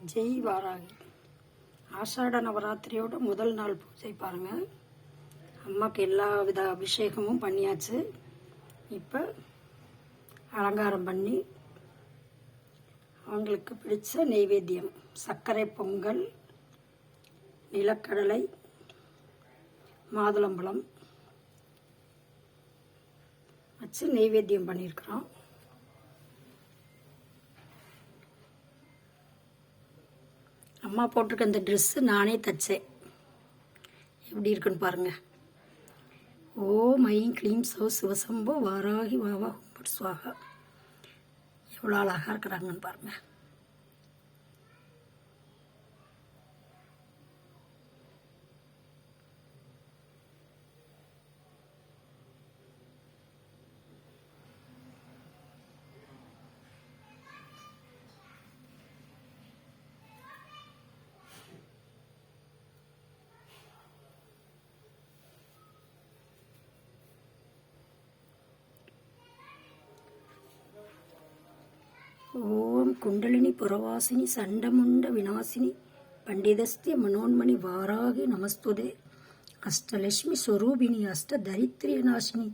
ஜெய் வாராகி. ஆஷாட நவராத்திரியோட முதல் நாள் பூஜை பாருங்கள். அம்மாவுக்கு எல்லா வித அபிஷேகமும் பண்ணியாச்சு. இப்போ அலங்காரம் பண்ணி அவங்களுக்கு பிடிச்ச நெய்வேத்தியம் சர்க்கரை பொங்கல், நிலக்கடலை, மாதுளம்பழம் வச்சு நெய்வேத்தியம் பண்ணியிருக்கிறோம். அம்மா போட்டிருக்க இந்த ட்ரெஸ்ஸு நானே தைச்சேன். எப்படி இருக்குன்னு பாருங்கள். ஓம் ஐம் க்ளீம் சௌ சிவசம்போ வாராகி வாவா ஹும்பட் சுவாகா. எவ்வளோ அழகாக இருக்கிறாங்கன்னு பாருங்கள். ஓம் குண்டலினி புரவாசினி சண்டமுண்ட விநாசினி பண்டிதஸ்திய மனோன்மணி வாராகி நமஸ்துதே. அஷ்டலட்சுமி ஸ்வரூபிணி அஷ்ட தரித்திரிய நாசினி